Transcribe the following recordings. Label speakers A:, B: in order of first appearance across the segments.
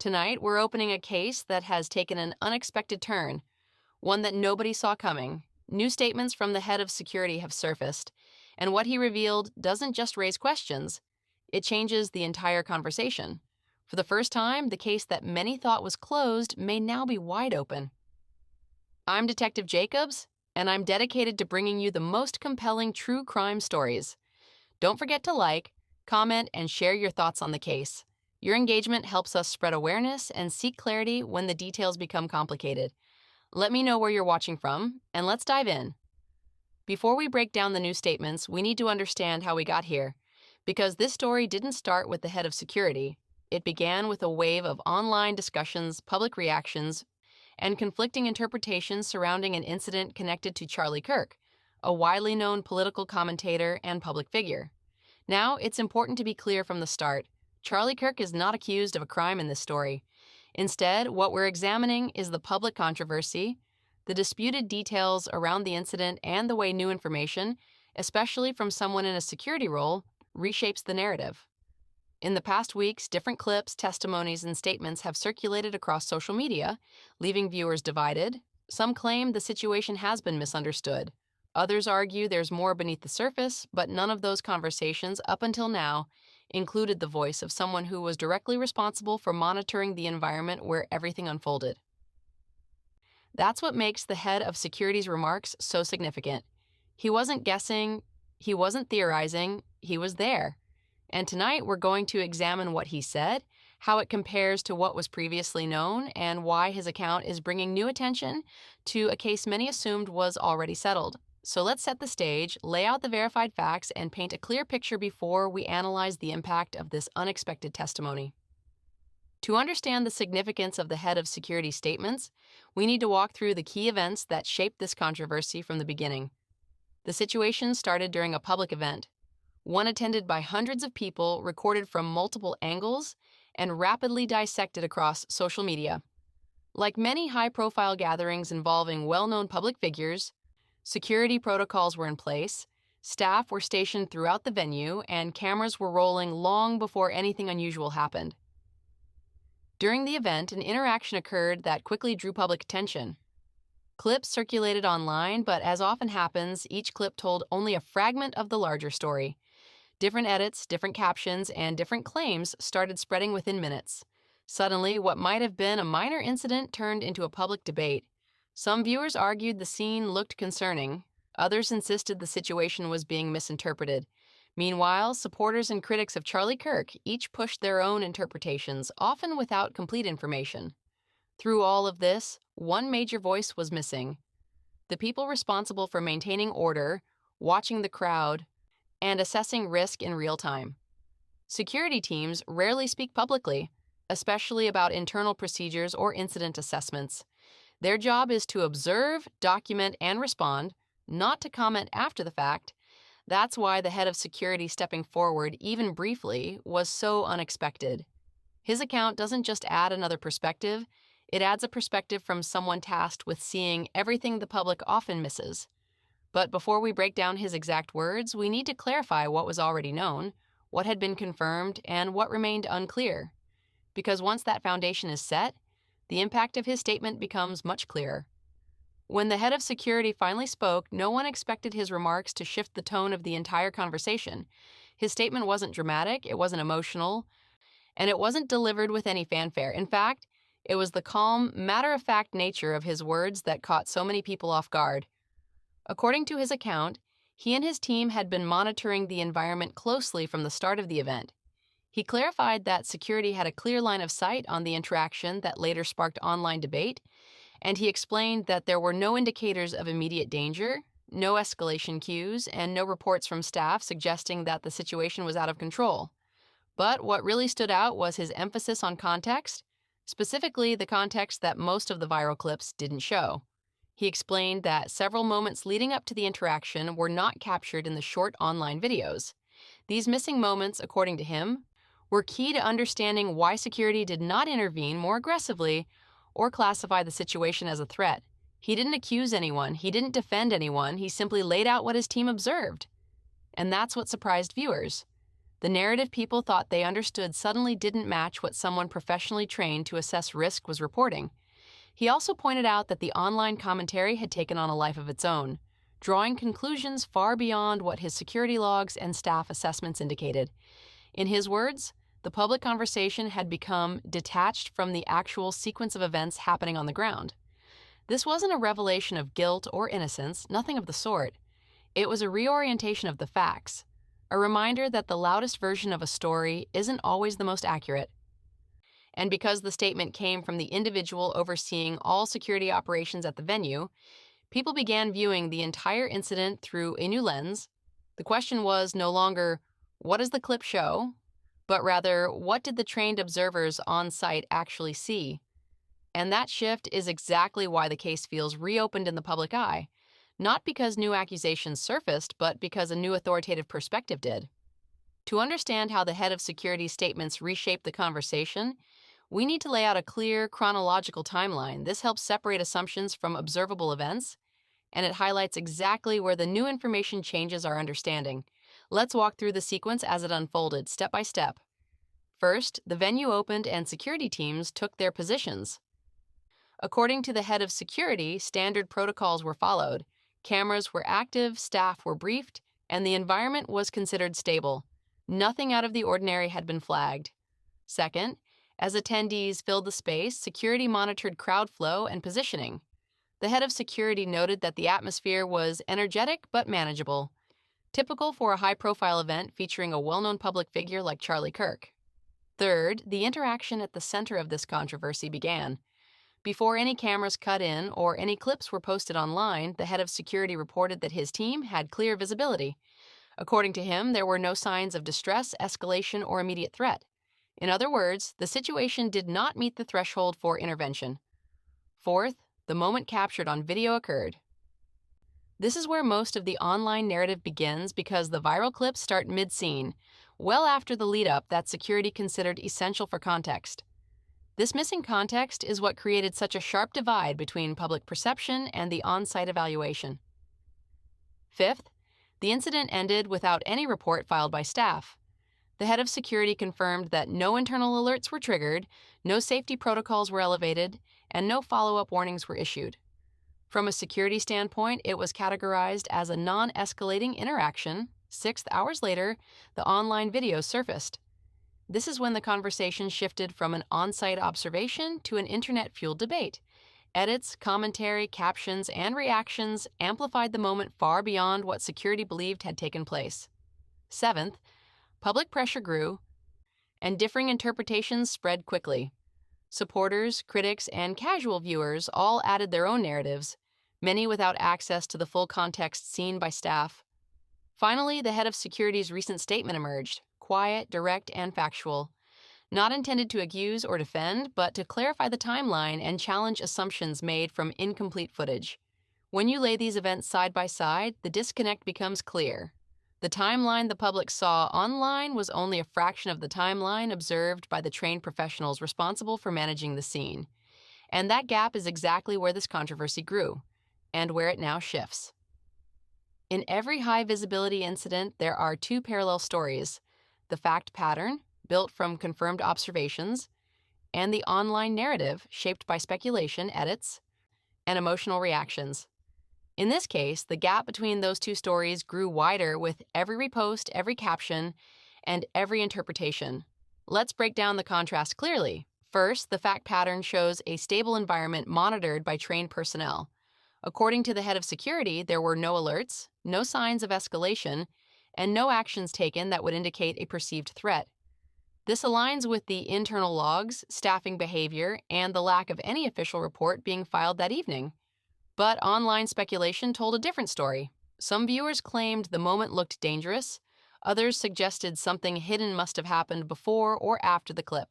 A: Tonight, we're opening a case that has taken an unexpected turn, one that nobody saw coming. New statements from the head of security have surfaced, and what he revealed doesn't just raise questions, it changes the entire conversation. For the first time, the case that many thought was closed may now be wide open. I'm Detective Jacobs, and I'm dedicated to bringing you the most compelling true crime stories. Don't forget to like, comment, and share your thoughts on the case. Your engagement helps us spread awareness and seek clarity when the details become complicated. Let me know where you're watching from, and let's dive in. Before we break down the new statements, we need to understand how we got here, because this story didn't start with the head of security. It began with a wave of online discussions, public reactions, and conflicting interpretations surrounding an incident connected to Charlie Kirk, a widely known political commentator and public figure. Now, it's important to be clear from the start. Charlie Kirk is not accused of a crime in this story. Instead, what we're examining is the public controversy, the disputed details around the incident, and the way new information, especially from someone in a security role, reshapes the narrative. In the past weeks, different clips, testimonies, and statements have circulated across social media, leaving viewers divided. Some claim the situation has been misunderstood. Others argue there's more beneath the surface, but none of those conversations, up until now, included the voice of someone who was directly responsible for monitoring the environment where everything unfolded. That's what makes the head of security's remarks so significant. He wasn't guessing, he wasn't theorizing, he was there. And tonight we're going to examine what he said, how it compares to what was previously known, and why his account is bringing new attention to a case many assumed was already settled. So let's set the stage, lay out the verified facts, and paint a clear picture before we analyze the impact of this unexpected testimony. To understand the significance of the head of security statements, we need to walk through the key events that shaped this controversy from the beginning. The situation started during a public event, one attended by hundreds of people, recorded from multiple angles, and rapidly dissected across social media. Like many high-profile gatherings involving well-known public figures, security protocols were in place, staff were stationed throughout the venue, and cameras were rolling long before anything unusual happened. During the event, an interaction occurred that quickly drew public attention. Clips circulated online, but as often happens, each clip told only a fragment of the larger story. Different edits, different captions, and different claims started spreading within minutes. Suddenly, what might have been a minor incident turned into a public debate. Some viewers argued the scene looked concerning. Others insisted the situation was being misinterpreted. Meanwhile, supporters and critics of Charlie Kirk each pushed their own interpretations, often without complete information. Through all of this, one major voice was missing: the people responsible for maintaining order, watching the crowd, and assessing risk in real time. Security teams rarely speak publicly, especially about internal procedures or incident assessments. Their job is to observe, document, and respond, not to comment after the fact. That's why the head of security stepping forward, even briefly, was so unexpected. His account doesn't just add another perspective, it adds a perspective from someone tasked with seeing everything the public often misses. But before we break down his exact words, we need to clarify what was already known, what had been confirmed, and what remained unclear. Because once that foundation is set, the impact of his statement becomes much clearer. When the head of security finally spoke, no one expected his remarks to shift the tone of the entire conversation. His statement wasn't dramatic, it wasn't emotional, and it wasn't delivered with any fanfare. In fact, it was the calm, matter-of-fact nature of his words that caught so many people off guard. According to his account, he and his team had been monitoring the environment closely from the start of the event. He clarified that security had a clear line of sight on the interaction that later sparked online debate, and he explained that there were no indicators of immediate danger, no escalation cues, and no reports from staff suggesting that the situation was out of control. But what really stood out was his emphasis on context, specifically the context that most of the viral clips didn't show. He explained that several moments leading up to the interaction were not captured in the short online videos. These missing moments, according to him, were key to understanding why security did not intervene more aggressively or classify the situation as a threat. He didn't accuse anyone, he didn't defend anyone, he simply laid out what his team observed. And that's what surprised viewers. The narrative people thought they understood suddenly didn't match what someone professionally trained to assess risk was reporting. He also pointed out that the online commentary had taken on a life of its own, drawing conclusions far beyond what his security logs and staff assessments indicated. In his words, the public conversation had become detached from the actual sequence of events happening on the ground. This wasn't a revelation of guilt or innocence, nothing of the sort. It was a reorientation of the facts, a reminder that the loudest version of a story isn't always the most accurate. And because the statement came from the individual overseeing all security operations at the venue, people began viewing the entire incident through a new lens. The question was no longer, what does the clip show? But rather, what did the trained observers on site actually see? And that shift is exactly why the case feels reopened in the public eye, not because new accusations surfaced, but because a new authoritative perspective did. To understand how the head of security's statements reshaped the conversation, we need to lay out a clear, chronological timeline. This helps separate assumptions from observable events, and it highlights exactly where the new information changes our understanding. Let's walk through the sequence as it unfolded, step by step. First, the venue opened and security teams took their positions. According to the head of security, standard protocols were followed. Cameras were active, staff were briefed, and the environment was considered stable. Nothing out of the ordinary had been flagged. Second, as attendees filled the space, security monitored crowd flow and positioning. The head of security noted that the atmosphere was energetic but manageable, typical for a high-profile event featuring a well-known public figure like Charlie Kirk. Third, the interaction at the center of this controversy began. Before any cameras cut in or any clips were posted online, the head of security reported that his team had clear visibility. According to him, there were no signs of distress, escalation, or immediate threat. In other words, the situation did not meet the threshold for intervention. Fourth, the moment captured on video occurred. This is where most of the online narrative begins because the viral clips start mid-scene, well after the lead-up that security considered essential for context. This missing context is what created such a sharp divide between public perception and the on-site evaluation. Fifth, the incident ended without any report filed by staff. The head of security confirmed that no internal alerts were triggered, no safety protocols were elevated, and no follow-up warnings were issued. From a security standpoint, it was categorized as a non-escalating interaction. 6 hours later, the online video surfaced. This is when the conversation shifted from an on-site observation to an internet-fueled debate. Edits, commentary, captions, and reactions amplified the moment far beyond what security believed had taken place. Seventh, public pressure grew, and differing interpretations spread quickly. Supporters, critics, and casual viewers all added their own narratives, many without access to the full context seen by staff. Finally, the head of security's recent statement emerged, quiet, direct, and factual. Not intended to accuse or defend, but to clarify the timeline and challenge assumptions made from incomplete footage. When you lay these events side by side, the disconnect becomes clear. The timeline the public saw online was only a fraction of the timeline observed by the trained professionals responsible for managing the scene. And that gap is exactly where this controversy grew, and where it now shifts. In every high-visibility incident, there are two parallel stories: the fact pattern, built from confirmed observations, and the online narrative, shaped by speculation, edits, and emotional reactions. In this case, the gap between those two stories grew wider with every repost, every caption, and every interpretation. Let's break down the contrast clearly. First, the fact pattern shows a stable environment monitored by trained personnel. According to the head of security, there were no alerts, no signs of escalation, and no actions taken that would indicate a perceived threat. This aligns with the internal logs, staffing behavior, and the lack of any official report being filed that evening. But online speculation told a different story. Some viewers claimed the moment looked dangerous. Others suggested something hidden must have happened before or after the clip.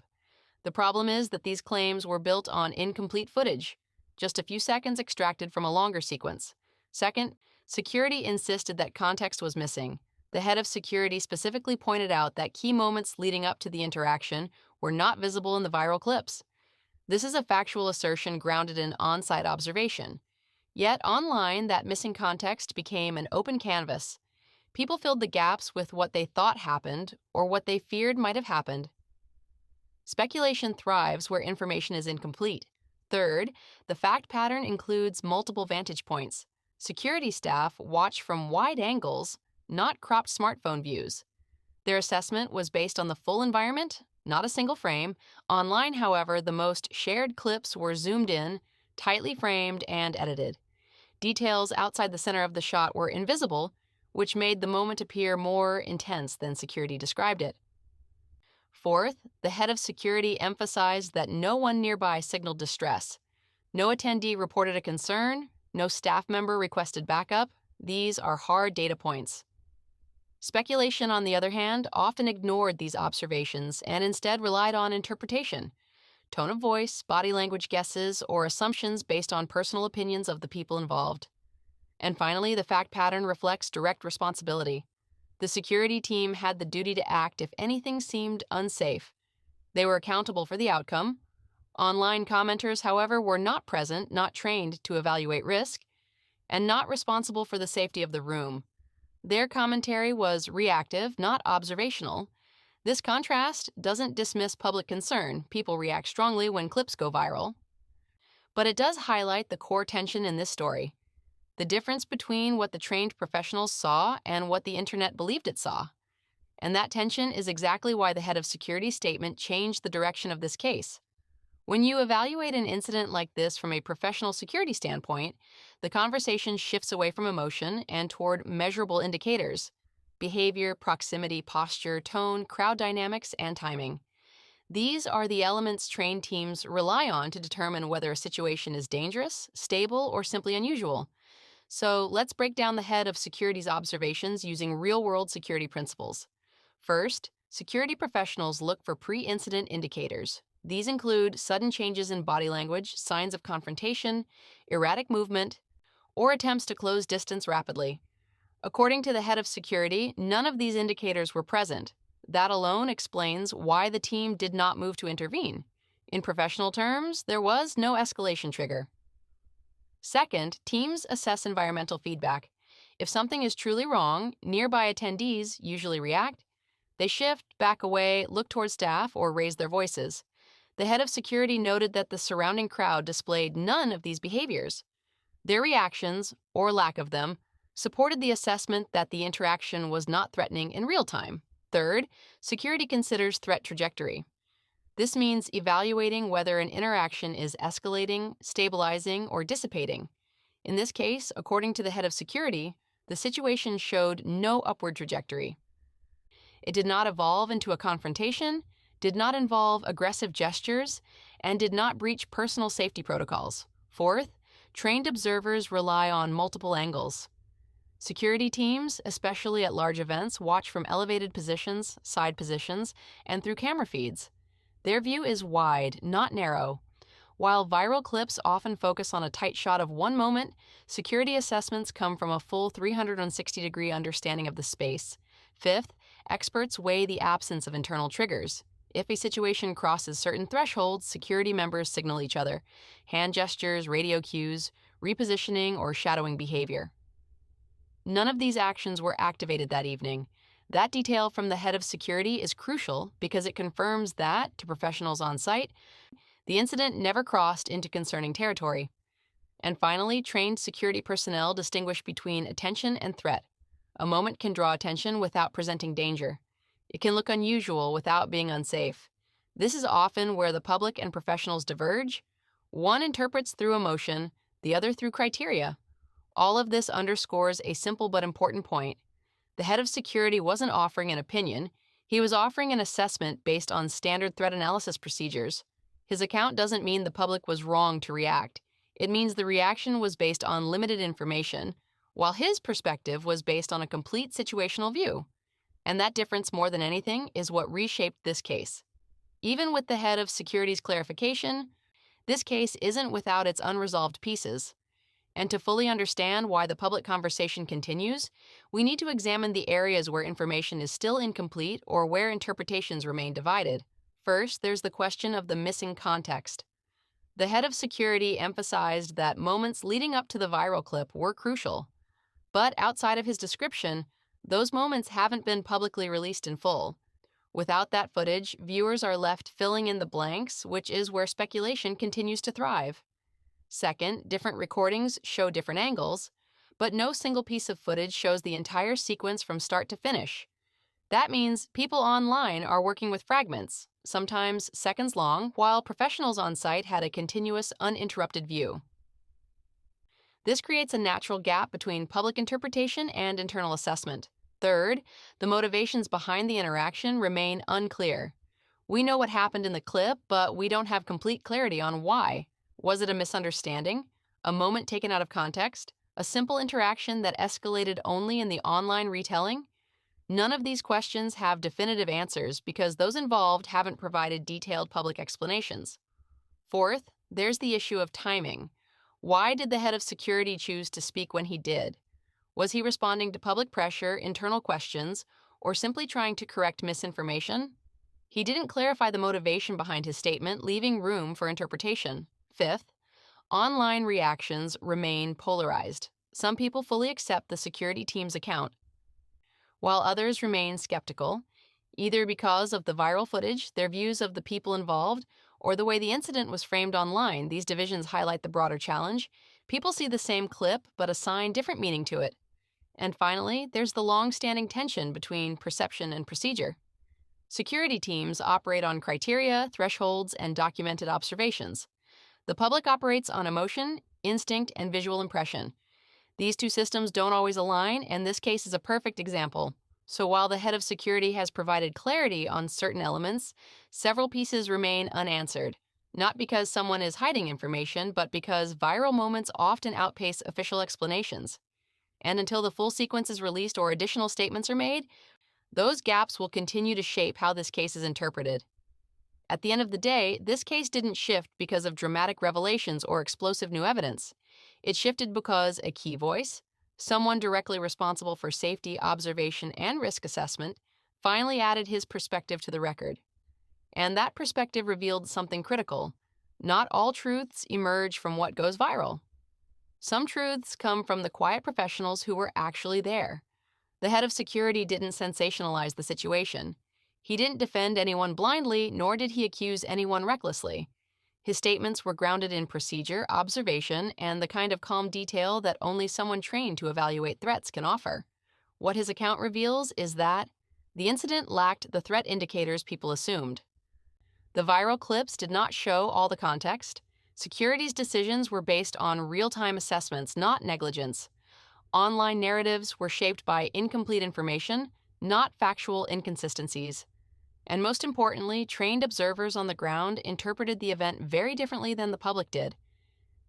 A: The problem is that these claims were built on incomplete footage, just a few seconds extracted from a longer sequence. Second, security insisted that context was missing. The head of security specifically pointed out that key moments leading up to the interaction were not visible in the viral clips. This is a factual assertion grounded in on-site observation. Yet online, that missing context became an open canvas. People filled the gaps with what they thought happened or what they feared might have happened. Speculation thrives where information is incomplete. Third, the fact pattern includes multiple vantage points. Security staff watch from wide angles, not cropped smartphone views. Their assessment was based on the full environment, not a single frame. Online, however, the most shared clips were zoomed in, tightly framed, and edited. Details outside the center of the shot were invisible, which made the moment appear more intense than security described it. Fourth, the head of security emphasized that no one nearby signaled distress. No attendee reported a concern, no staff member requested backup. These are hard data points. Speculation, on the other hand, often ignored these observations and instead relied on interpretation, tone of voice, body language guesses, or assumptions based on personal opinions of the people involved. And finally, the fact pattern reflects direct responsibility. The security team had the duty to act if anything seemed unsafe. They were accountable for the outcome. Online commenters, however, were not present, not trained to evaluate risk, and not responsible for the safety of the room. Their commentary was reactive, not observational. This contrast doesn't dismiss public concern. People react strongly when clips go viral. But it does highlight the core tension in this story: the difference between what the trained professionals saw and what the internet believed it saw. And that tension is exactly why the head of security statement changed the direction of this case. When you evaluate an incident like this from a professional security standpoint, the conversation shifts away from emotion and toward measurable indicators: behavior, proximity, posture, tone, crowd dynamics, and timing. These are the elements trained teams rely on to determine whether a situation is dangerous, stable, or simply unusual. So let's break down the head of security's observations using real-world security principles. First, security professionals look for pre-incident indicators. These include sudden changes in body language, signs of confrontation, erratic movement, or attempts to close distance rapidly. According to the head of security, none of these indicators were present. That alone explains why the team did not move to intervene. In professional terms, there was no escalation trigger. Second, teams assess environmental feedback. If something is truly wrong, nearby attendees usually react. They shift, back away, look toward staff, or raise their voices. The head of security noted that the surrounding crowd displayed none of these behaviors. Their reactions, or lack of them, supported the assessment that the interaction was not threatening in real time. Third, security considers threat trajectory. This means evaluating whether an interaction is escalating, stabilizing, or dissipating. In this case, according to the head of security, the situation showed no upward trajectory. It did not evolve into a confrontation, did not involve aggressive gestures, and did not breach personal safety protocols. Fourth, trained observers rely on multiple angles. Security teams, especially at large events, watch from elevated positions, side positions, and through camera feeds. Their view is wide, not narrow. While viral clips often focus on a tight shot of one moment, security assessments come from a full 360-degree understanding of the space. Fifth, experts weigh the absence of internal triggers. If a situation crosses certain thresholds, security members signal each other: hand gestures, radio cues, repositioning, or shadowing behavior. None of these actions were activated that evening. That detail from the head of security is crucial because it confirms that, to professionals on site, the incident never crossed into concerning territory. And finally, trained security personnel distinguish between attention and threat. A moment can draw attention without presenting danger. It can look unusual without being unsafe. This is often where the public and professionals diverge. One interprets through emotion, the other through criteria. All of this underscores a simple but important point. The head of security wasn't offering an opinion. He was offering an assessment based on standard threat analysis procedures. His account doesn't mean the public was wrong to react. It means the reaction was based on limited information, while his perspective was based on a complete situational view. And that difference, more than anything, is what reshaped this case. Even with the head of security's clarification, this case isn't without its unresolved pieces. And to fully understand why the public conversation continues, we need to examine the areas where information is still incomplete or where interpretations remain divided. First, there's the question of the missing context. The head of security emphasized that moments leading up to the viral clip were crucial. But outside of his description, Those moments haven't been publicly released in full. Without that footage, viewers are left filling in the blanks, which is where speculation continues to thrive. Second, different recordings show different angles, but no single piece of footage shows the entire sequence from start to finish. That means people online are working with fragments, sometimes seconds long, while professionals on site had a continuous, uninterrupted view. This creates a natural gap between public interpretation and internal assessment. Third, the motivations behind the interaction remain unclear. We know what happened in the clip, but we don't have complete clarity on why. Was it a misunderstanding? A moment taken out of context? A simple interaction that escalated only in the online retelling? None of these questions have definitive answers because those involved haven't provided detailed public explanations. Fourth, there's the issue of timing. Why did the head of security choose to speak when he did? Was he responding to public pressure, internal questions, or simply trying to correct misinformation? He didn't clarify the motivation behind his statement, leaving room for interpretation. Fifth, online reactions remain polarized. Some people fully accept the security team's account, while others remain skeptical, either because of the viral footage, their views of the people involved, or the way the incident was framed online. These divisions highlight the broader challenge. People see the same clip but assign different meaning to it. And finally, there's the long-standing tension between perception and procedure. Security teams operate on criteria, thresholds, and documented observations. The public operates on emotion, instinct, and visual impression. These two systems don't always align, and this case is a perfect example. So while the head of security has provided clarity on certain elements, several pieces remain unanswered. Not because someone is hiding information, but because viral moments often outpace official explanations. And until the full sequence is released or additional statements are made, those gaps will continue to shape how this case is interpreted. At the end of the day, this case didn't shift because of dramatic revelations or explosive new evidence. It shifted because a key voice, someone directly responsible for safety, observation, and risk assessment, finally added his perspective to the record. And that perspective revealed something critical. Not all truths emerge from what goes viral. Some truths come from the quiet professionals who were actually there. The head of security didn't sensationalize the situation. He didn't defend anyone blindly, nor did he accuse anyone recklessly. His statements were grounded in procedure, observation, and the kind of calm detail that only someone trained to evaluate threats can offer. What his account reveals is that the incident lacked the threat indicators people assumed. The viral clips did not show all the context. Security's decisions were based on real-time assessments, not negligence. Online narratives were shaped by incomplete information, not factual inconsistencies. And most importantly, trained observers on the ground interpreted the event very differently than the public did.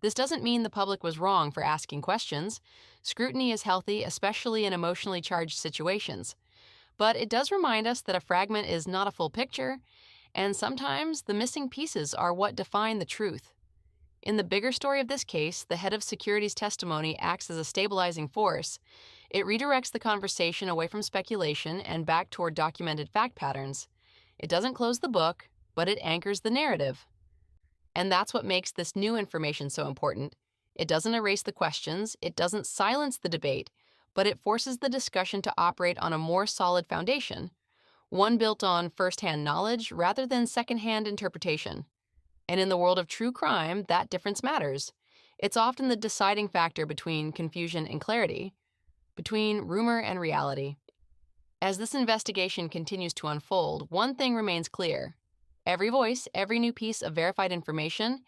A: This doesn't mean the public was wrong for asking questions. Scrutiny is healthy, especially in emotionally charged situations. But it does remind us that a fragment is not a full picture, and sometimes the missing pieces are what define the truth. In the bigger story of this case, the head of security's testimony acts as a stabilizing force. It redirects the conversation away from speculation and back toward documented fact patterns. It doesn't close the book, but it anchors the narrative. And that's what makes this new information so important. It doesn't erase the questions, it doesn't silence the debate, but it forces the discussion to operate on a more solid foundation, one built on first-hand knowledge rather than second-hand interpretation. And in the world of true crime, that difference matters. It's often the deciding factor between confusion and clarity, between rumor and reality. As this investigation continues to unfold, one thing remains clear. Every voice, every new piece of verified information,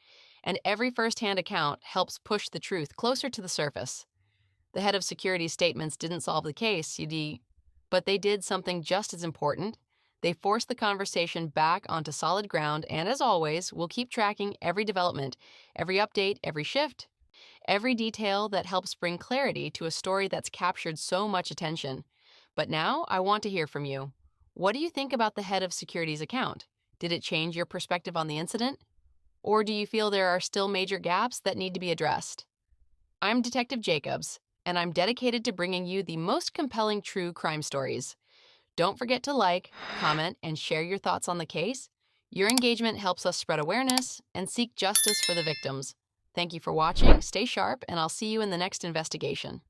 A: and every first-hand account helps push the truth closer to the surface. The head of security's statements didn't solve the case, but they did something just as important. They forced the conversation back onto solid ground, and as always, we'll keep tracking every development, every update, every shift, every detail that helps bring clarity to a story that's captured so much attention. But now, I want to hear from you. What do you think about the head of security's account? Did it change your perspective on the incident? Or do you feel there are still major gaps that need to be addressed? I'm Detective Jacobs, and I'm dedicated to bringing you the most compelling true crime stories. Don't forget to like, comment, and share your thoughts on the case. Your engagement helps us spread awareness and seek justice for the victims. Thank you for watching, stay sharp, and I'll see you in the next investigation.